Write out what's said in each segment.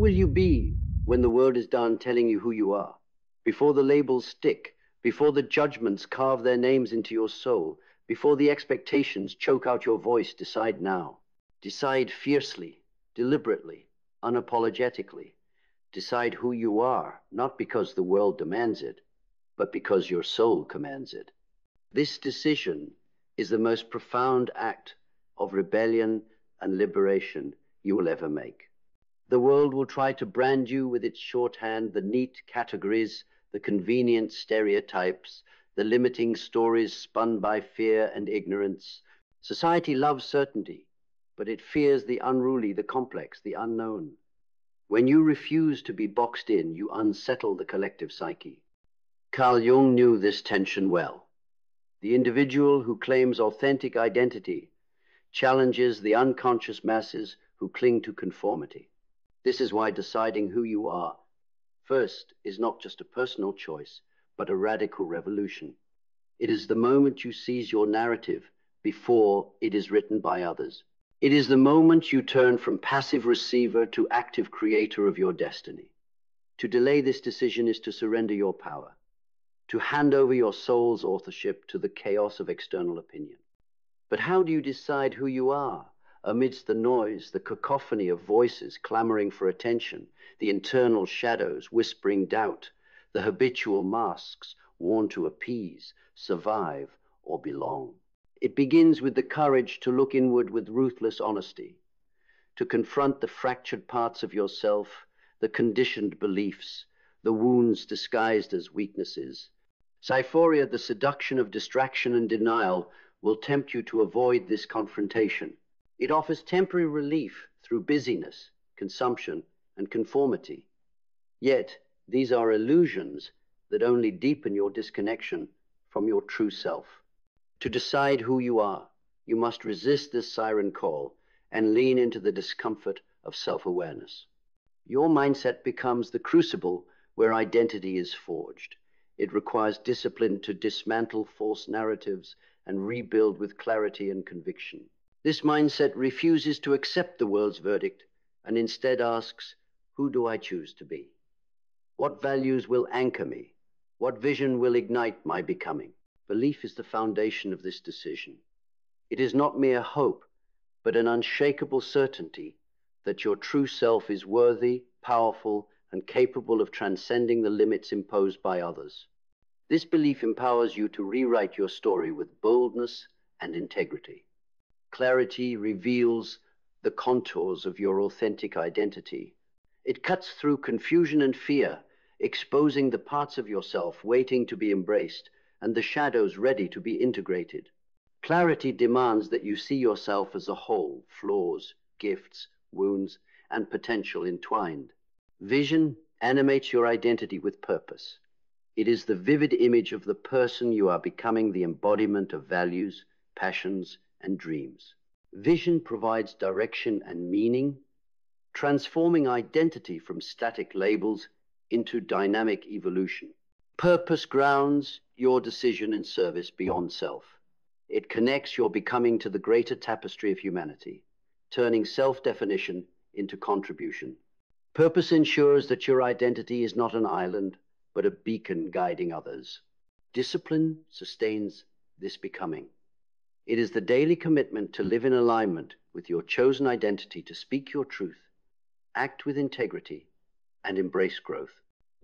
will you be when the world is done telling you who you are? Before the labels stick, before the judgments carve their names into your soul, before the expectations choke out your voice, decide now. Decide fiercely, deliberately, unapologetically. Decide who you are, not because the world demands it, but because your soul commands it. This decision is the most profound act of rebellion and liberation you will ever make. The world will try to brand you with its shorthand, the neat categories, the convenient stereotypes, the limiting stories spun by fear and ignorance. Society loves certainty, but it fears the unruly, the complex, the unknown. When you refuse to be boxed in, you unsettle the collective psyche. Carl Jung knew this tension well. The individual who claims authentic identity challenges the unconscious masses who cling to conformity. This is why deciding who you are first is not just a personal choice, but a radical revolution. It is the moment you seize your narrative before it is written by others. It is the moment you turn from passive receiver to active creator of your destiny. To delay this decision is to surrender your power, to hand over your soul's authorship to the chaos of external opinion. But how do you decide who you are amidst the noise, the cacophony of voices clamoring for attention, the internal shadows whispering doubt, the habitual masks worn to appease, survive, or belong? It begins with the courage to look inward with ruthless honesty, to confront the fractured parts of yourself, the conditioned beliefs, the wounds disguised as weaknesses. Cyphoria, the seduction of distraction and denial, will tempt you to avoid this confrontation. It offers temporary relief through busyness, consumption, and conformity. Yet, these are illusions that only deepen your disconnection from your true self. To decide who you are, you must resist this siren call and lean into the discomfort of self-awareness. Your mindset becomes the crucible where identity is forged. It requires discipline to dismantle false narratives and rebuild with clarity and conviction. This mindset refuses to accept the world's verdict and instead asks, who do I choose to be? What values will anchor me? What vision will ignite my becoming? Belief is the foundation of this decision. It is not mere hope, but an unshakable certainty that your true self is worthy, powerful, and capable of transcending the limits imposed by others. This belief empowers you to rewrite your story with boldness and integrity. Clarity reveals the contours of your authentic identity. It cuts through confusion and fear, exposing the parts of yourself waiting to be embraced and the shadows ready to be integrated. Clarity demands that you see yourself as a whole, flaws, gifts, wounds, and potential entwined. Vision animates your identity with purpose. It is the vivid image of the person you are becoming, the embodiment of values, passions, and dreams. Vision provides direction and meaning, transforming identity from static labels into dynamic evolution. Purpose grounds your decision and service beyond self. It connects your becoming to the greater tapestry of humanity, turning self-definition into contribution. Purpose ensures that your identity is not an island, but a beacon guiding others. Discipline sustains this becoming. It is the daily commitment to live in alignment with your chosen identity, to speak your truth, act with integrity, and embrace growth.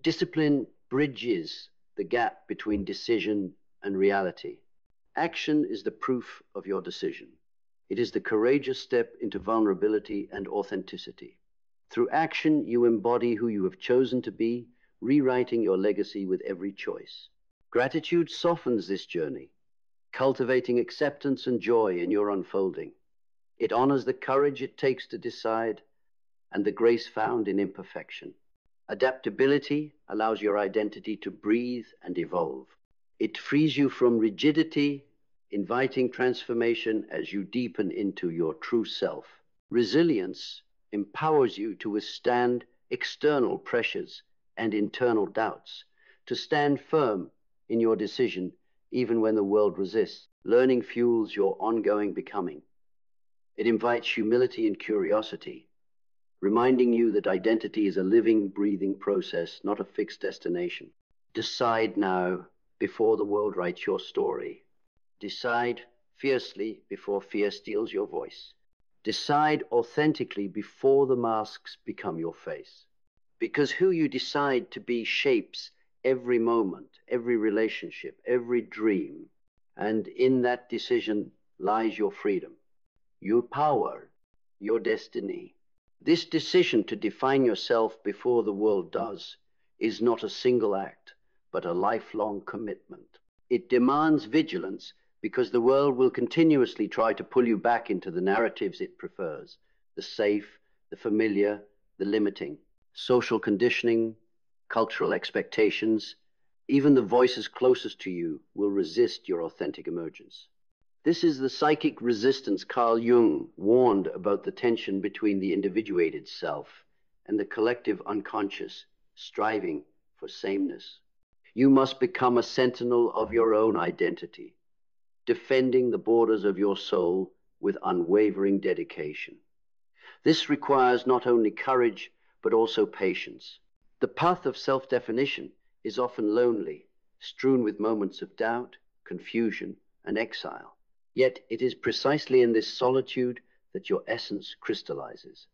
Discipline bridges the gap between decision and reality. Action is the proof of your decision. It is the courageous step into vulnerability and authenticity. Through action, you embody who you have chosen to be, rewriting your legacy with every choice. Gratitude softens this journey, cultivating acceptance and joy in your unfolding. It honors the courage it takes to decide and the grace found in imperfection. Adaptability allows your identity to breathe and evolve. It frees you from rigidity, inviting transformation as you deepen into your true self. Resilience empowers you to withstand external pressures and internal doubts, to stand firm in your decision even when the world resists. Learning fuels your ongoing becoming. It invites humility and curiosity, reminding you that identity is a living, breathing process, not a fixed destination. Decide now before the world writes your story. Decide fiercely before fear steals your voice. Decide authentically before the masks become your face. Because who you decide to be shapes every moment, every relationship, every dream. And in that decision lies your freedom, your power, your destiny. This decision to define yourself before the world does is not a single act, but a lifelong commitment. It demands vigilance because the world will continuously try to pull you back into the narratives it prefers, the safe, the familiar, the limiting, social conditioning, cultural expectations. Even the voices closest to you will resist your authentic emergence. This is the psychic resistance Carl Jung warned about, the tension between the individuated self and the collective unconscious striving for sameness. You must become a sentinel of your own identity, defending the borders of your soul with unwavering dedication. This requires not only courage, but also patience. The path of self-definition is often lonely, strewn with moments of doubt, confusion, and exile. Yet it is precisely in this solitude that your essence crystallizes.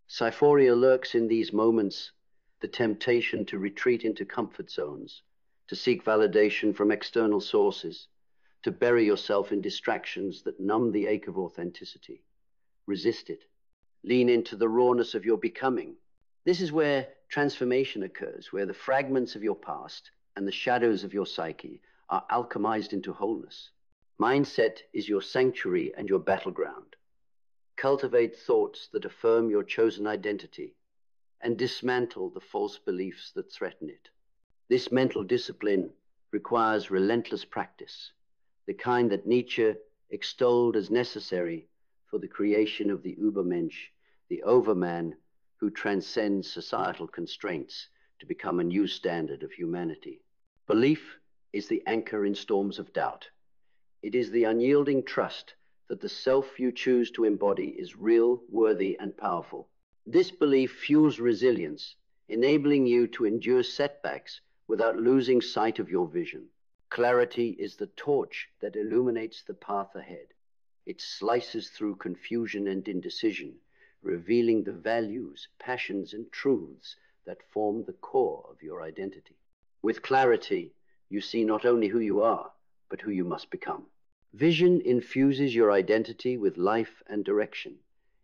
Cyphoria lurks in these moments, the temptation to retreat into comfort zones, to seek validation from external sources, to bury yourself in distractions that numb the ache of authenticity. Resist it. Lean into the rawness of your becoming. This is where transformation occurs, where the fragments of your past and the shadows of your psyche are alchemized into wholeness. Mindset is your sanctuary and your battleground. Cultivate thoughts that affirm your chosen identity and dismantle the false beliefs that threaten it. This mental discipline requires relentless practice, the kind that Nietzsche extolled as necessary for the creation of the Übermensch, the overman who transcends societal constraints to become a new standard of humanity. Belief is the anchor in storms of doubt. It is the unyielding trust that the self you choose to embody is real, worthy, and powerful. This belief fuels resilience, enabling you to endure setbacks without losing sight of your vision. Clarity is the torch that illuminates the path ahead. It slices through confusion and indecision, revealing the values, passions, and truths that form the core of your identity. With clarity, you see not only who you are, but who you must become. Vision infuses your identity with life and direction.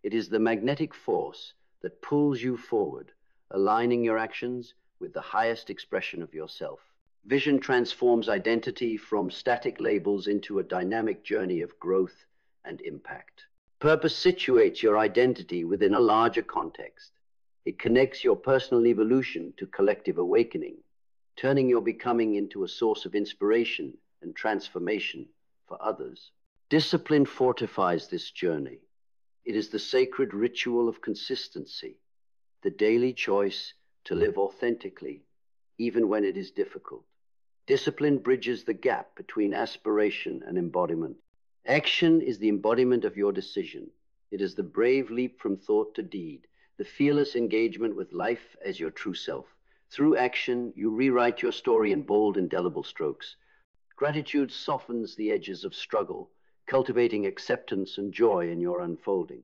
It is the magnetic force that pulls you forward, aligning your actions with the highest expression of yourself. Vision transforms identity from static labels into a dynamic journey of growth and impact. Purpose situates your identity within a larger context. It connects your personal evolution to collective awakening, turning your becoming into a source of inspiration and transformation for others. Discipline fortifies this journey. It is the sacred ritual of consistency, the daily choice to live authentically, even when it is difficult. Discipline bridges the gap between aspiration and embodiment. Action is the embodiment of your decision. It is the brave leap from thought to deed, the fearless engagement with life as your true self. Through action, you rewrite your story in bold, indelible strokes. Gratitude softens the edges of struggle, cultivating acceptance and joy in your unfolding.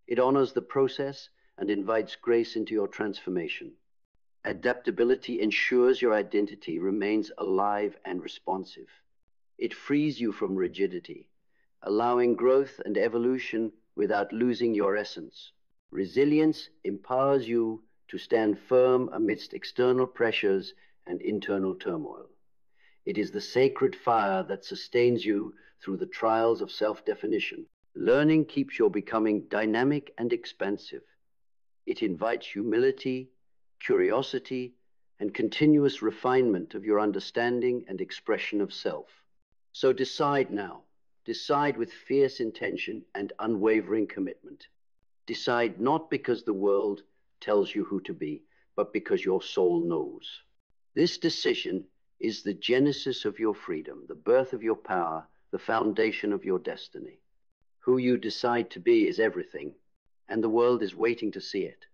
It honors the process and invites grace into your transformation. Adaptability ensures your identity remains alive and responsive. It frees you from rigidity, allowing growth and evolution without losing your essence. Resilience empowers you to stand firm amidst external pressures and internal turmoil. It is the sacred fire that sustains you through the trials of self-definition. Learning keeps your becoming dynamic and expansive. It invites humility, curiosity, and continuous refinement of your understanding and expression of self. So decide now. Decide with fierce intention and unwavering commitment. Decide not because the world tells you who to be, but because your soul knows. This decision is the genesis of your freedom, the birth of your power, the foundation of your destiny. Who you decide to be is everything, and the world is waiting to see it.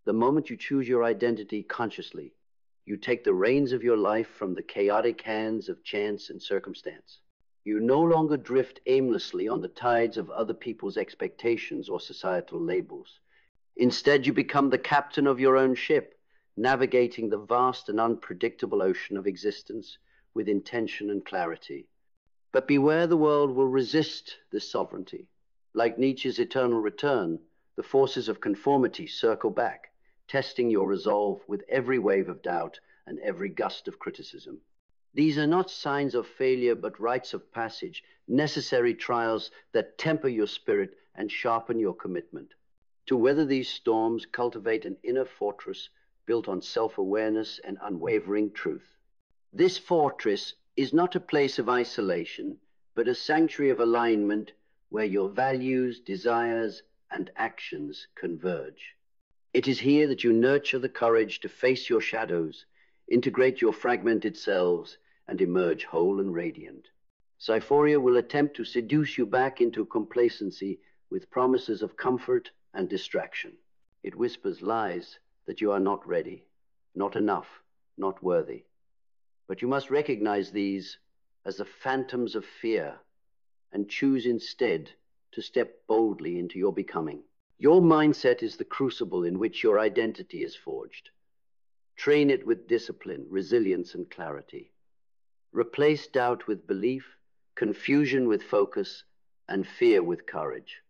The moment you choose your identity consciously, you take the reins of your life from the chaotic hands of chance and circumstance. You no longer drift aimlessly on the tides of other people's expectations or societal labels. Instead, you become the captain of your own ship, navigating the vast and unpredictable ocean of existence with intention and clarity. But beware, the world will resist this sovereignty. Like Nietzsche's eternal return, the forces of conformity circle back, testing your resolve with every wave of doubt and every gust of criticism. These are not signs of failure, but rites of passage, necessary trials that temper your spirit and sharpen your commitment. To weather these storms, cultivate an inner fortress built on self-awareness and unwavering truth. This fortress is not a place of isolation, but a sanctuary of alignment where your values, desires, and actions converge. It is here that you nurture the courage to face your shadows, integrate your fragmented selves, and emerge whole and radiant. Psyphoria will attempt to seduce you back into complacency with promises of comfort and distraction. It whispers lies that you are not ready, not enough, not worthy. But you must recognize these as the phantoms of fear and choose instead to step boldly into your becoming. Your mindset is the crucible in which your identity is forged. Train it with discipline, resilience, and clarity. Replace doubt with belief, confusion with focus, and fear with courage.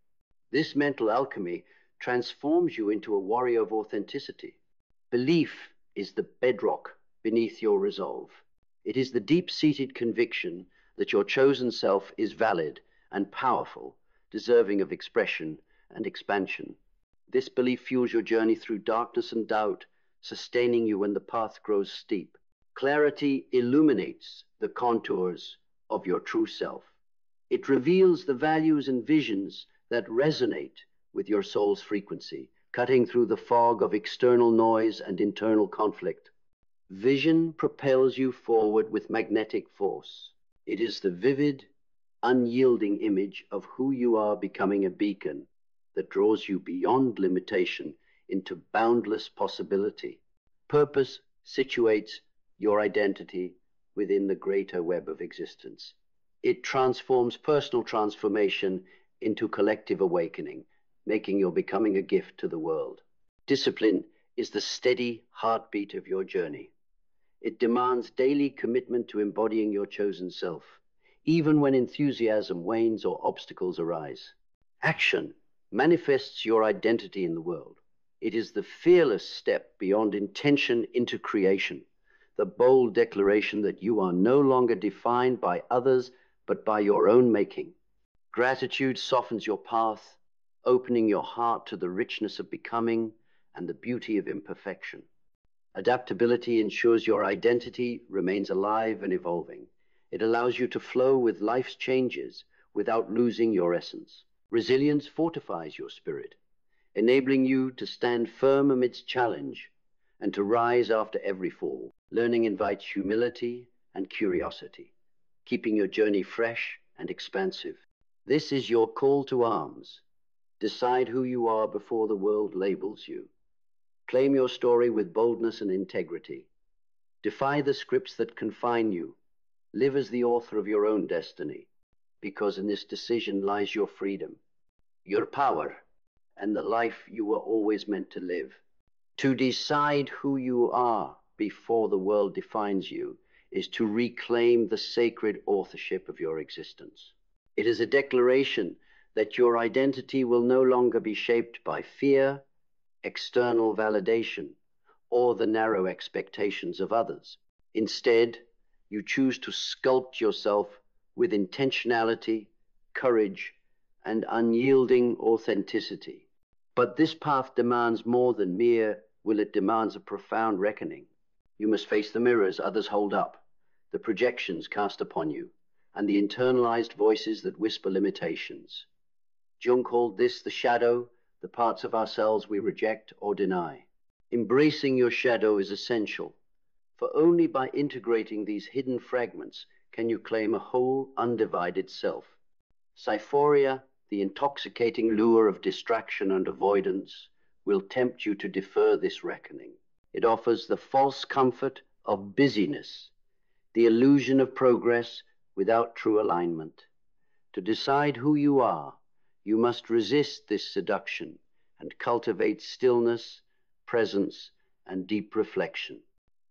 This mental alchemy transforms you into a warrior of authenticity. Belief is the bedrock beneath your resolve. It is the deep-seated conviction that your chosen self is valid and powerful, deserving of expression and expansion. This belief fuels your journey through darkness and doubt, sustaining you when the path grows steep. Clarity illuminates the contours of your true self. It reveals the values and visions that resonate with your soul's frequency, cutting through the fog of external noise and internal conflict. Vision propels you forward with magnetic force. It is the vivid, unyielding image of who you are becoming a beacon that draws you beyond limitation into boundless possibility. Purpose situates your identity within the greater web of existence. It transforms personal transformation into collective awakening, making your becoming a gift to the world. Discipline is the steady heartbeat of your journey. It demands daily commitment to embodying your chosen self, even when enthusiasm wanes or obstacles arise. Action manifests your identity in the world. It is the fearless step beyond intention into creation, the bold declaration that you are no longer defined by others, but by your own making. Gratitude softens your path, opening your heart to the richness of becoming and the beauty of imperfection. Adaptability ensures your identity remains alive and evolving. It allows you to flow with life's changes without losing your essence. Resilience fortifies your spirit, enabling you to stand firm amidst challenge and to rise after every fall. Learning invites humility and curiosity, keeping your journey fresh and expansive. This is your call to arms. Decide who you are before the world labels you. Claim your story with boldness and integrity. Defy the scripts that confine you. Live as the author of your own destiny, because in this decision lies your freedom, your power, and the life you were always meant to live. To decide who you are before the world defines you is to reclaim the sacred authorship of your existence. It is a declaration that your identity will no longer be shaped by fear, external validation, or the narrow expectations of others. Instead, you choose to sculpt yourself with intentionality, courage, and unyielding authenticity. But this path demands more than mere will, it demands a profound reckoning. You must face the mirrors others hold up, the projections cast upon you, and the internalized voices that whisper limitations. Jung called this the shadow, the parts of ourselves we reject or deny. Embracing your shadow is essential, for only by integrating these hidden fragments can you claim a whole, undivided self. Psyphoria, the intoxicating lure of distraction and avoidance, will tempt you to defer this reckoning. It offers the false comfort of busyness, the illusion of progress without true alignment. To decide who you are, you must resist this seduction and cultivate stillness, presence, and deep reflection.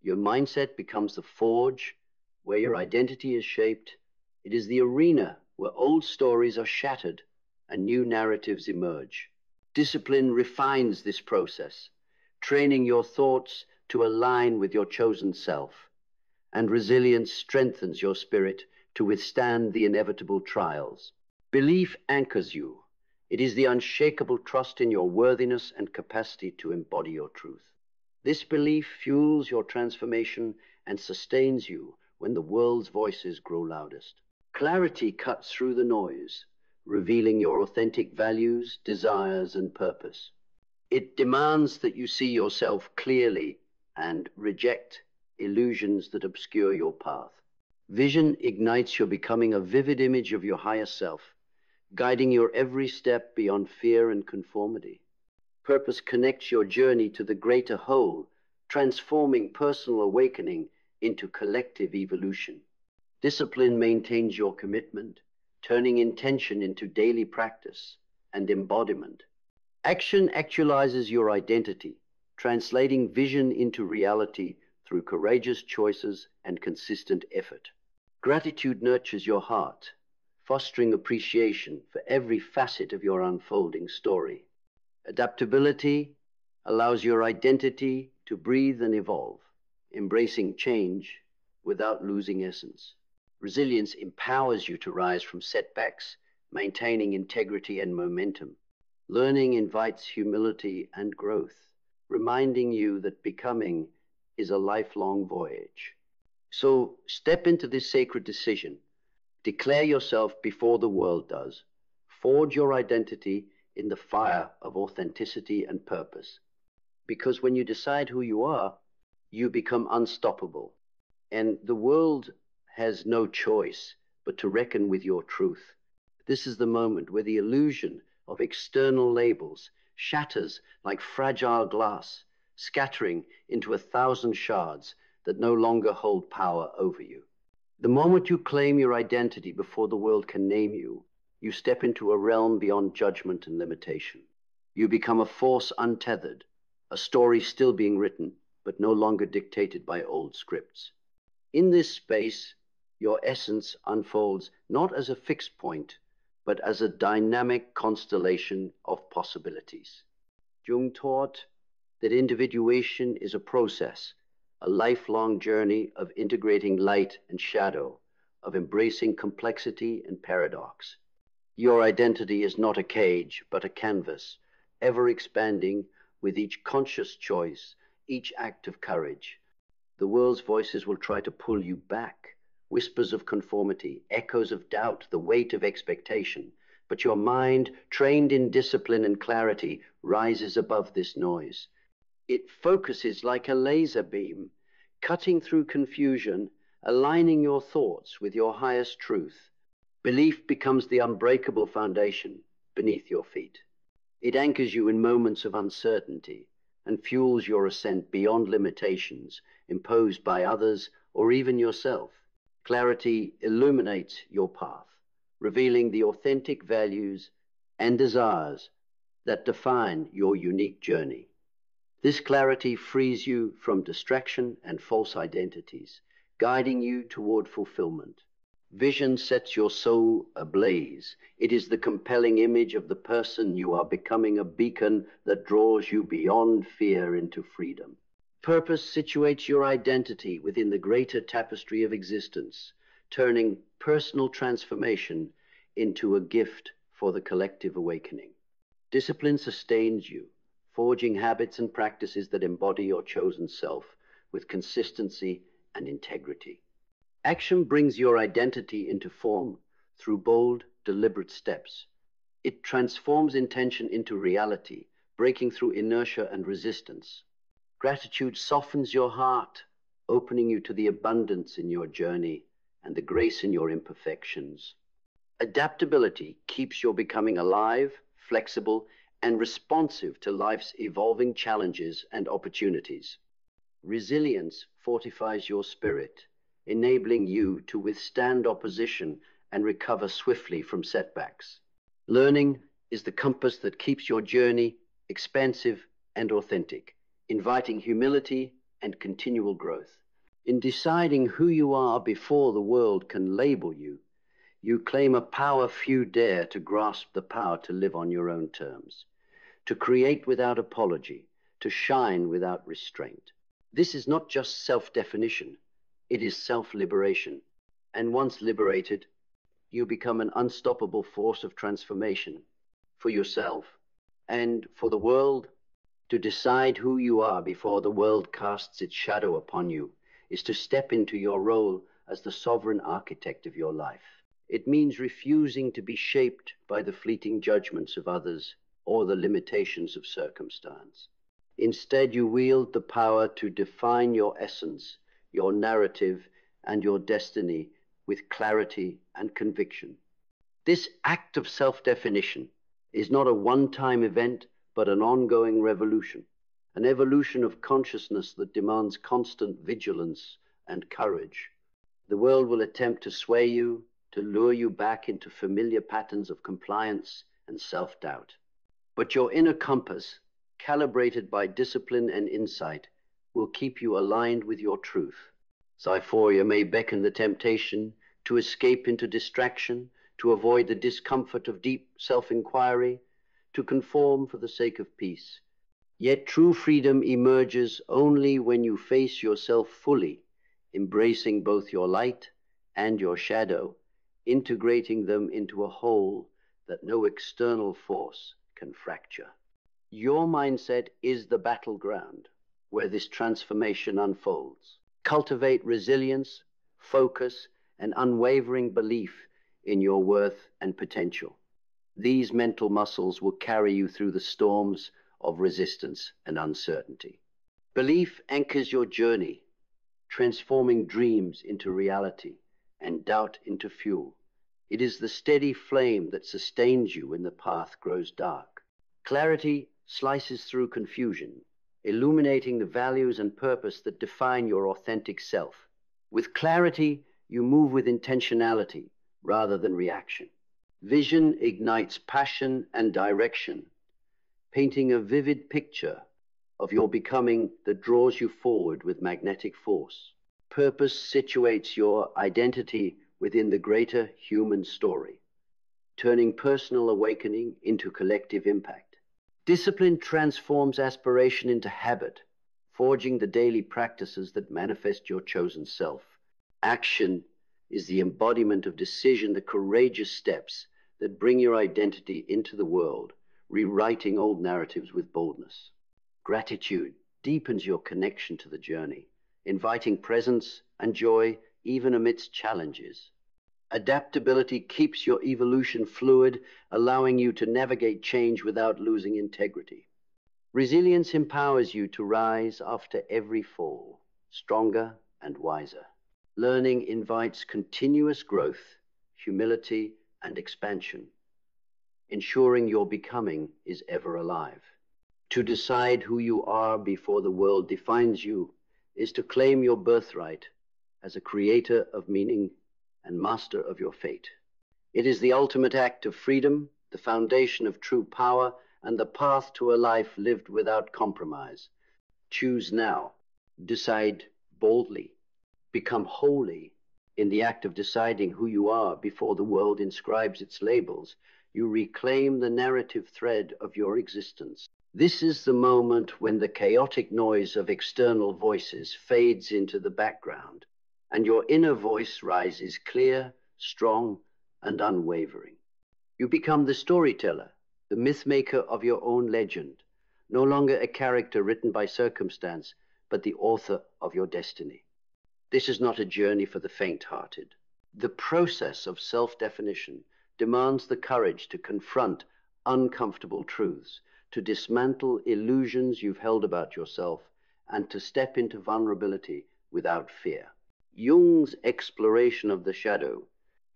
Your mindset becomes the forge where your identity is shaped. It is the arena where old stories are shattered and new narratives emerge. Discipline refines this process, training your thoughts to align with your chosen self, and resilience strengthens your spirit to withstand the inevitable trials. Belief anchors you. It is the unshakable trust in your worthiness and capacity to embody your truth. This belief fuels your transformation and sustains you when the world's voices grow loudest. Clarity cuts through the noise, revealing your authentic values, desires, and purpose. It demands that you see yourself clearly and reject illusions that obscure your path. Vision ignites your becoming a vivid image of your higher self, guiding your every step beyond fear and conformity. Purpose connects your journey to the greater whole, transforming personal awakening into collective evolution. Discipline maintains your commitment, turning intention into daily practice and embodiment. Action actualizes your identity, translating vision into reality through courageous choices and consistent effort. Gratitude nurtures your heart, fostering appreciation for every facet of your unfolding story. Adaptability allows your identity to breathe and evolve, embracing change without losing essence. Resilience empowers you to rise from setbacks, maintaining integrity and momentum. Learning invites humility and growth, reminding you that becoming is a lifelong voyage. So step into this sacred decision. Declare yourself before the world does. Forge your identity in the fire of authenticity and purpose. Because when you decide who you are, you become unstoppable. And the world has no choice but to reckon with your truth. This is the moment where the illusion of external labels shatters like fragile glass, scattering into 1,000 shards that no longer hold power over you. The moment you claim your identity before the world can name you, you step into a realm beyond judgment and limitation. You become a force untethered, a story still being written, but no longer dictated by old scripts. In this space, your essence unfolds not as a fixed point, but as a dynamic constellation of possibilities. Jung taught that individuation is a process, a lifelong journey of integrating light and shadow, of embracing complexity and paradox. Your identity is not a cage, but a canvas, ever expanding with each conscious choice, each act of courage. The world's voices will try to pull you back, whispers of conformity, echoes of doubt, the weight of expectation. But your mind, trained in discipline and clarity, rises above this noise. It focuses like a laser beam, cutting through confusion, aligning your thoughts with your highest truth. Belief becomes the unbreakable foundation beneath your feet. It anchors you in moments of uncertainty and fuels your ascent beyond limitations imposed by others or even yourself. Clarity illuminates your path, revealing the authentic values and desires that define your unique journey. This clarity frees you from distraction and false identities, guiding you toward fulfillment. Vision sets your soul ablaze. It is the compelling image of the person you are becoming, a beacon that draws you beyond fear into freedom. Purpose situates your identity within the greater tapestry of existence, turning personal transformation into a gift for the collective awakening. Discipline sustains you, forging habits and practices that embody your chosen self with consistency and integrity. Action brings your identity into form through bold, deliberate steps. It transforms intention into reality, breaking through inertia and resistance. Gratitude softens your heart, opening you to the abundance in your journey and the grace in your imperfections. Adaptability keeps your becoming alive, flexible, and responsive to life's evolving challenges and opportunities. Resilience fortifies your spirit, enabling you to withstand opposition and recover swiftly from setbacks. Learning is the compass that keeps your journey expansive and authentic, inviting humility and continual growth. In deciding who you are before the world can label you, you claim a power few dare to grasp, the power to live on your own terms, to create without apology, to shine without restraint. This is not just self-definition, it is self-liberation. And once liberated, you become an unstoppable force of transformation for yourself and for the world. To decide who you are before the world casts its shadow upon you is to step into your role as the sovereign architect of your life. It means refusing to be shaped by the fleeting judgments of others or the limitations of circumstance. Instead, you wield the power to define your essence, your narrative, and your destiny with clarity and conviction. This act of self-definition is not a one-time event, but an ongoing revolution, an evolution of consciousness that demands constant vigilance and courage. The world will attempt to sway you, to lure you back into familiar patterns of compliance and self-doubt. But your inner compass, calibrated by discipline and insight, will keep you aligned with your truth. Cyphoria may beckon the temptation to escape into distraction, to avoid the discomfort of deep self-inquiry, to conform for the sake of peace. Yet true freedom emerges only when you face yourself fully, embracing both your light and your shadow, integrating them into a whole that no external force can fracture. Your mindset is the battleground where this transformation unfolds. Cultivate resilience, focus, and unwavering belief in your worth and potential. These mental muscles will carry you through the storms of resistance and uncertainty. Belief anchors your journey, transforming dreams into reality and doubt into fuel. It is the steady flame that sustains you when the path grows dark. Clarity slices through confusion, illuminating the values and purpose that define your authentic self. With clarity, you move with intentionality rather than reaction. Vision ignites passion and direction, painting a vivid picture of your becoming that draws you forward with magnetic force. Purpose situates your identity within the greater human story, turning personal awakening into collective impact. Discipline transforms aspiration into habit, forging the daily practices that manifest your chosen self. Action is the embodiment of decision, the courageous steps that bring your identity into the world, rewriting old narratives with boldness. Gratitude deepens your connection to the journey, inviting presence and joy even amidst challenges. Adaptability keeps your evolution fluid, allowing you to navigate change without losing integrity. Resilience empowers you to rise after every fall, stronger and wiser. Learning invites continuous growth, humility, and expansion, ensuring your becoming is ever alive. To decide who you are before the world defines you is to claim your birthright as a creator of meaning and master of your fate. It is the ultimate act of freedom, the foundation of true power, and the path to a life lived without compromise. Choose now. Decide boldly. Become holy. In the act of deciding who you are before the world inscribes its labels, you reclaim the narrative thread of your existence. This is the moment when the chaotic noise of external voices fades into the background, and your inner voice rises clear, strong, and unwavering. You become the storyteller, the mythmaker of your own legend, no longer a character written by circumstance, but the author of your destiny. This is not a journey for the faint-hearted. The process of self-definition demands the courage to confront uncomfortable truths, to dismantle illusions you've held about yourself, and to step into vulnerability without fear. Jung's exploration of the shadow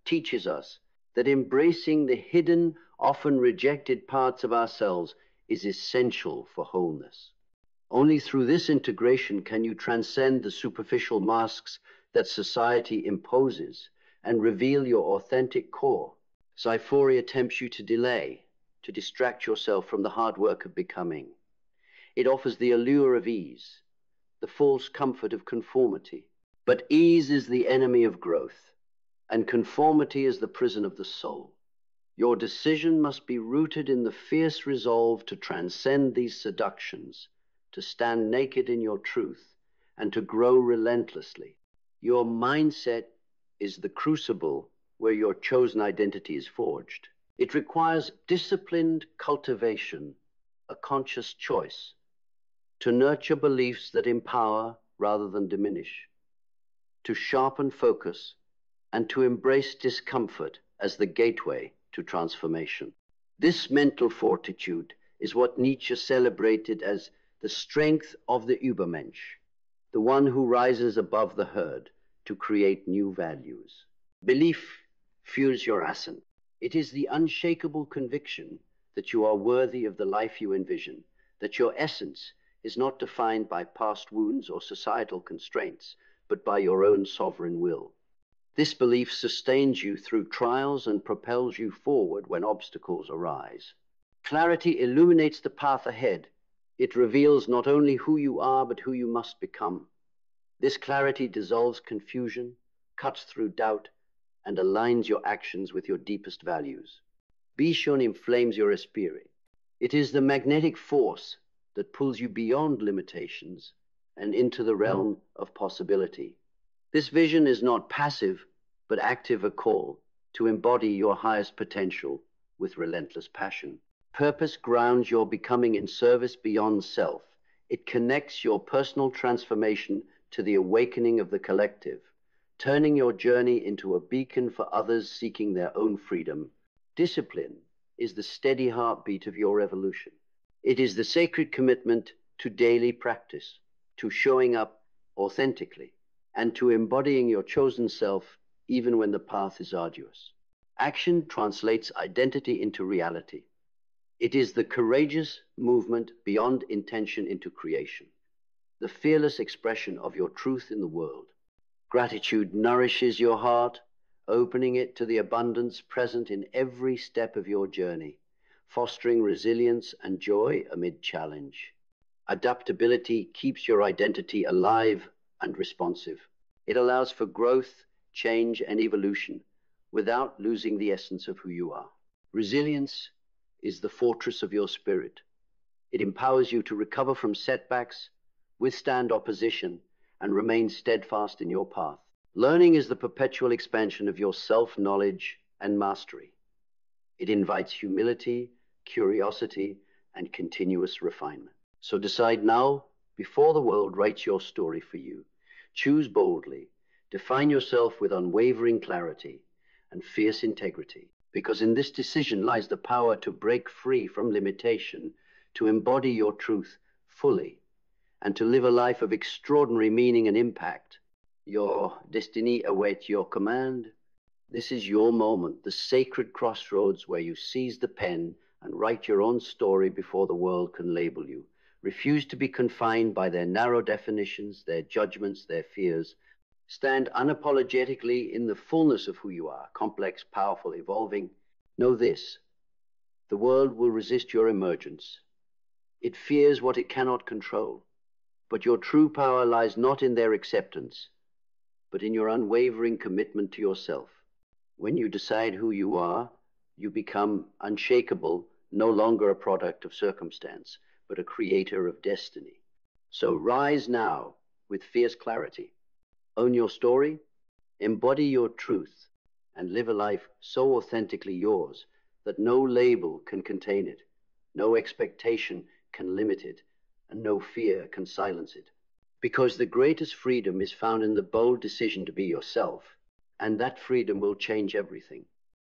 teaches us that embracing the hidden, often rejected parts of ourselves is essential for wholeness. Only through this integration can you transcend the superficial masks that society imposes and reveal your authentic core. Xiphoria tempts you to delay, to distract yourself from the hard work of becoming. It offers the allure of ease, the false comfort of conformity. But ease is the enemy of growth, and conformity is the prison of the soul. Your decision must be rooted in the fierce resolve to transcend these seductions, to stand naked in your truth, and to grow relentlessly. Your mindset is the crucible where your chosen identity is forged. It requires disciplined cultivation, a conscious choice, to nurture beliefs that empower rather than diminish, to sharpen focus, and to embrace discomfort as the gateway to transformation. This mental fortitude is what Nietzsche celebrated as the strength of the Übermensch, the one who rises above the herd to create new values. Belief fuels your ascent. It is the unshakable conviction that you are worthy of the life you envision, that your essence is not defined by past wounds or societal constraints, but by your own sovereign will. This belief sustains you through trials and propels you forward when obstacles arise. Clarity illuminates the path ahead. It reveals not only who you are, but who you must become. This clarity dissolves confusion, cuts through doubt, and aligns your actions with your deepest values. Bishun inflames your esprit. It is the magnetic force that pulls you beyond limitations and into the realm of possibility. This vision is not passive, but active, a call to embody your highest potential with relentless passion. Purpose grounds your becoming in service beyond self. It connects your personal transformation to the awakening of the collective, turning your journey into a beacon for others seeking their own freedom. Discipline is the steady heartbeat of your evolution. It is the sacred commitment to daily practice, to showing up authentically, and to embodying your chosen self even when the path is arduous. Action translates identity into reality. It is the courageous movement beyond intention into creation, the fearless expression of your truth in the world. Gratitude nourishes your heart, opening it to the abundance present in every step of your journey, fostering resilience and joy amid challenge. Adaptability keeps your identity alive and responsive. It allows for growth, change, and evolution without losing the essence of who you are. Resilience is the fortress of your spirit. It empowers you to recover from setbacks, withstand opposition, and remain steadfast in your path. Learning is the perpetual expansion of your self-knowledge and mastery. It invites humility, curiosity, and continuous refinement. So decide now, before the world writes your story for you. Choose boldly, define yourself with unwavering clarity and fierce integrity, because in this decision lies the power to break free from limitation, to embody your truth fully, and to live a life of extraordinary meaning and impact. Your destiny awaits your command. This is your moment, the sacred crossroads where you seize the pen and write your own story before the world can label you. Refuse to be confined by their narrow definitions, their judgments, their fears. Stand unapologetically in the fullness of who you are, complex, powerful, evolving. Know this: the world will resist your emergence. It fears what it cannot control. But your true power lies not in their acceptance, but in your unwavering commitment to yourself. When you decide who you are, you become unshakable, no longer a product of circumstance, but a creator of destiny. So rise now with fierce clarity. Own your story, embody your truth, and live a life so authentically yours that no label can contain it, no expectation can limit it, and no fear can silence it. Because the greatest freedom is found in the bold decision to be yourself, and that freedom will change everything.